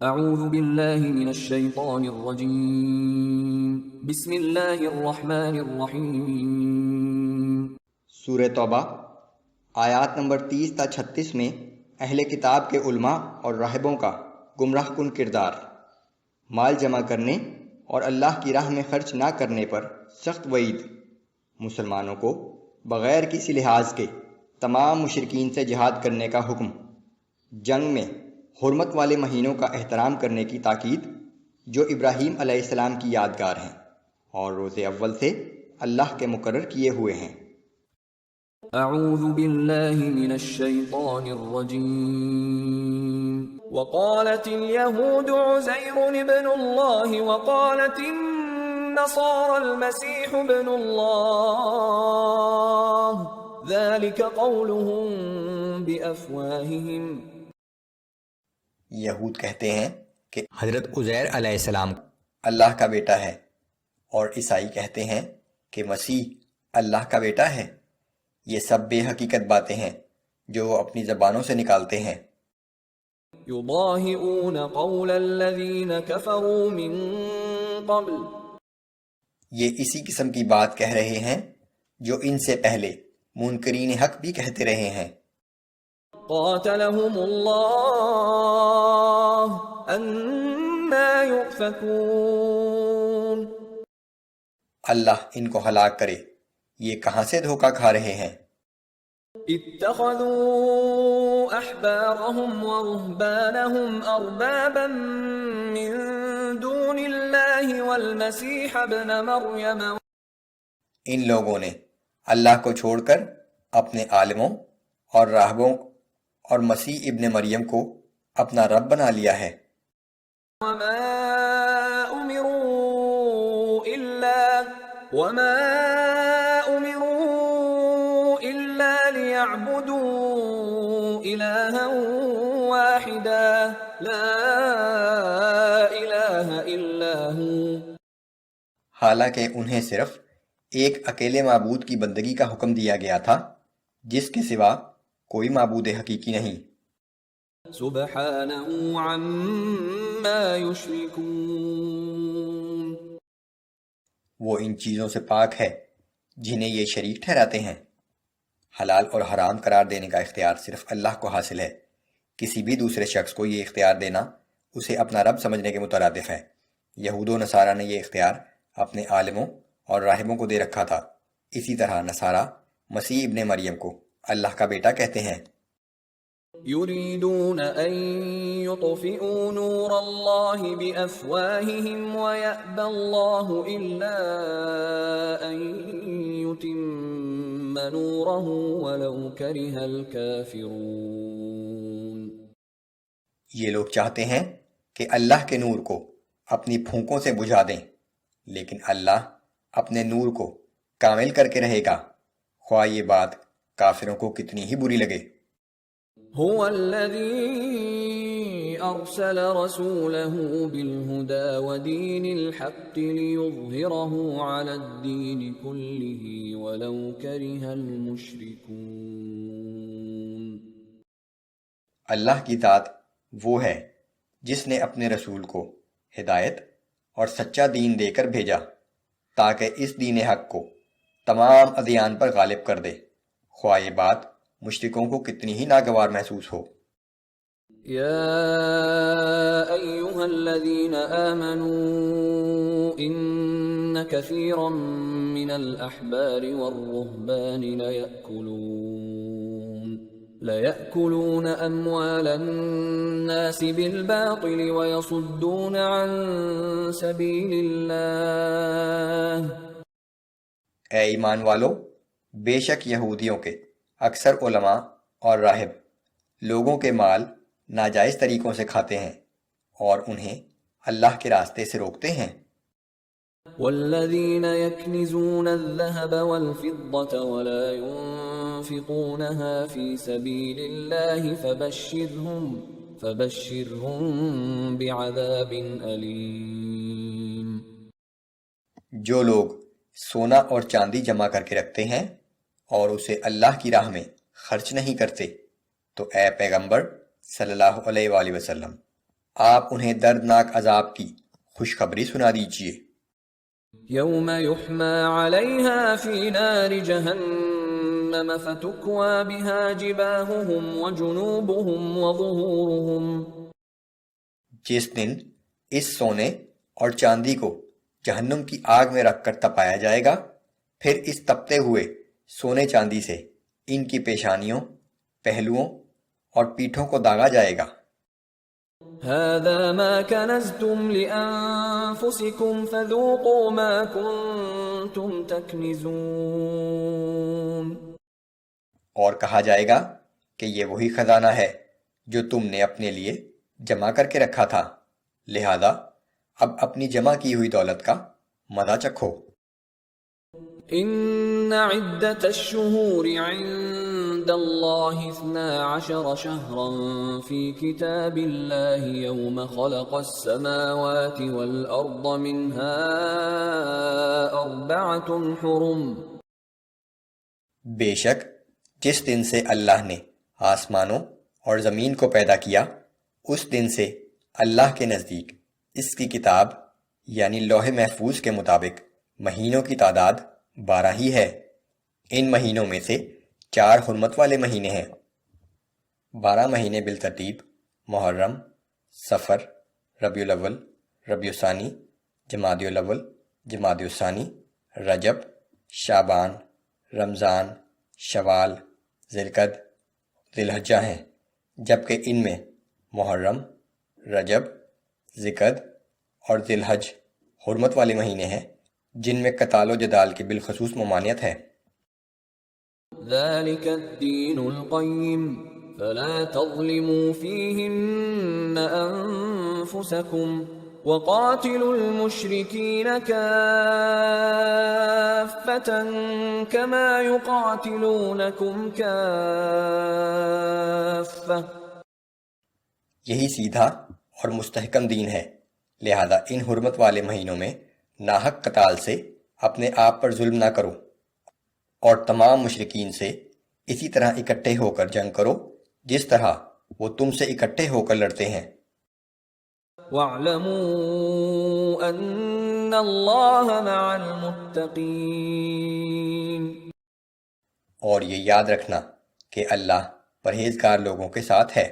اعوذ باللہ من الشیطان الرجیم بسم اللہ الرحمن الرحیم۔ سورہ توبہ آیات نمبر 30 تا 36 میں اہل کتاب کے علماء اور راہبوں کا گمراہ کن کردار، مال جمع کرنے اور اللہ کی راہ میں خرچ نہ کرنے پر سخت وعید، مسلمانوں کو بغیر کسی لحاظ کے تمام مشرکین سے جہاد کرنے کا حکم، جنگ میں حرمت والے مہینوں کا احترام کرنے کی تاکید جو ابراہیم علیہ السلام کی یادگار ہیں اور روز اول سے اللہ کے مقرر کیے ہوئے ہیں۔ اعوذ باللہ من الشیطان الرجیم۔ وقالت اليہود عزیر ابن اللہ وقالت النصارى المسیح ابن اللہ ذلك قولهم بافواہہم۔ یہود کہتے ہیں کہ حضرت عزیر علیہ السلام اللہ کا بیٹا ہے، اور عیسائی کہتے ہیں کہ مسیح اللہ کا بیٹا ہے۔ یہ سب بے حقیقت باتیں ہیں جو وہ اپنی زبانوں سے نکالتے ہیں۔ یضاہئون قول الذین کفروا من قبل۔ یہ اسی قسم کی بات کہہ رہے ہیں جو ان سے پہلے منکرین حق بھی کہتے رہے ہیں۔ قاتلهم اللہ انا یؤفکون۔ اللہ ان کو ہلاک کرے، یہ کہاں سے دھوکہ کھا رہے ہیں۔ اتخذوا احبارهم ورهبانهم اربابا من دون اللہ والمسیح ابن مریم۔ ان لوگوں نے اللہ کو چھوڑ کر اپنے عالموں اور راہبوں اور مسیح ابن مریم کو اپنا رب بنا لیا ہے۔ وما امروا الا ليعبدوا الها واحدا لا الہ الا هو۔ حالانکہ انہیں صرف ایک اکیلے معبود کی بندگی کا حکم دیا گیا تھا جس کے سوا کوئی معبود حقیقی نہیں۔ سبحانہ عما یشرکون۔ وہ ان چیزوں سے پاک ہے جنہیں یہ شریک ٹھہراتے ہیں۔ حلال اور حرام قرار دینے کا اختیار صرف اللہ کو حاصل ہے۔ کسی بھی دوسرے شخص کو یہ اختیار دینا اسے اپنا رب سمجھنے کے مترادف ہے۔ یہود و نصارہ نے یہ اختیار اپنے عالموں اور راہبوں کو دے رکھا تھا۔ اسی طرح نصارہ مسیح ابن مریم کو اللہ کا بیٹا کہتے ہیں۔ یریدون ان یطفئوا نور اللہ بافواہہم ویأبی اللہ الا ان یتم نورہ ولو کرہ الکافرون۔ یہ لوگ چاہتے ہیں کہ اللہ کے نور کو اپنی پھونکوں سے بجھا دیں، لیکن اللہ اپنے نور کو کامل کر کے رہے گا، خواہ یہ بات کافروں کو کتنی ہی بری لگے۔ هو الذي أرسل رسوله بالهدى ودين الحق ليظهره على الدين كله ولو كره المشركون۔ اللہ کی ذات وہ ہے جس نے اپنے رسول کو ہدایت اور سچا دین دے کر بھیجا تاکہ اس دین حق کو تمام ادیان پر غالب کر دے، خواہ یہ بات مشرکوں کو کتنی ہی ناگوار محسوس ہو۔ یا ایہا الذین آمنوا ان کثیرا من الاحبار والرہبان ليأكلون أموال الناس بالباطل ويصدون عن سبيل الله۔ اے ایمان والو، بے شک یہودیوں کے اکثر علماء اور راہب لوگوں کے مال ناجائز طریقوں سے کھاتے ہیں اور انہیں اللہ کے راستے سے روکتے ہیں۔ والذین یکنزون الذهب والفضة ولا ينفقونها في سبيل الله فبشرهم بعذاب أليم۔ جو لوگ سونا اور چاندی جمع کر کے رکھتے ہیں اور اسے اللہ کی راہ میں خرچ نہیں کرتے، تو اے پیغمبر صلی اللہ علیہ وآلہ وسلم آپ انہیں دردناک عذاب کی خوشخبری سنا دیجیے۔ يوم يحمى عليها في نار جهنم فتكوى بها جباههم وجنوبهم وظهورهم جس دن اس سونے اور چاندی کو جہنم کی آگ میں رکھ کر تپایا جائے گا، پھر اس تپتے ہوئے سونے چاندی سے ان کی پیشانیوں، پہلوؤں اور پیٹھوں کو داغا جائے گا۔ هذا ما كنزتم لأنفسكم فذوقوا ما كنتم تكنزون، اور کہا جائے گا کہ یہ وہی خزانہ ہے جو تم نے اپنے لیے جمع کر کے رکھا تھا، لہذا اب اپنی جمع کی ہوئی دولت کا مزہ چکھو۔ ان عدة الشهور عند الله 12 شهرا في كتاب الله يوم خلق السماوات والأرض منها 4 حرم۔ بے شک جس دن سے اللہ نے آسمانوں اور زمین کو پیدا کیا، اس دن سے اللہ کے نزدیک اس کی کتاب یعنی لوح محفوظ کے مطابق مہینوں کی تعداد 12 ہی ہے۔ ان مہینوں میں سے 4 حرمت والے مہینے ہیں۔ 12 مہینے بالترتیب محرم، صفر، ربیع الاول، ربیع الثانی، جمادی الاول، جمادی الثانی، رجب، شعبان، رمضان، شوال، ذی القعدہ، ذی الحجہ ہیں، جبکہ ان میں محرم، رجب، ذی القعدہ اور ذی الحج حرمت والے مہینے ہیں جن میں قتال و جدال کی بالخصوص ممانعت ہے۔ ذلك الدين القيم فلا تظلموا فيهن أنفسكم وقاتلوا المشركين كافة كما يقاتلونكم كافة۔ یہی سیدھا اور مستحکم دین ہے، لہذا ان حرمت والے مہینوں میں ناحق قتال سے اپنے آپ پر ظلم نہ کرو، اور تمام مشرکین سے اسی طرح اکٹھے ہو کر جنگ کرو جس طرح وہ تم سے اکٹھے ہو کر لڑتے ہیں۔ وَاعْلَمُوا أَنَّ اللَّهَ مَعَ الْمُتَّقِينَ، اور یہ یاد رکھنا کہ اللہ پرہیزگار لوگوں کے ساتھ ہے۔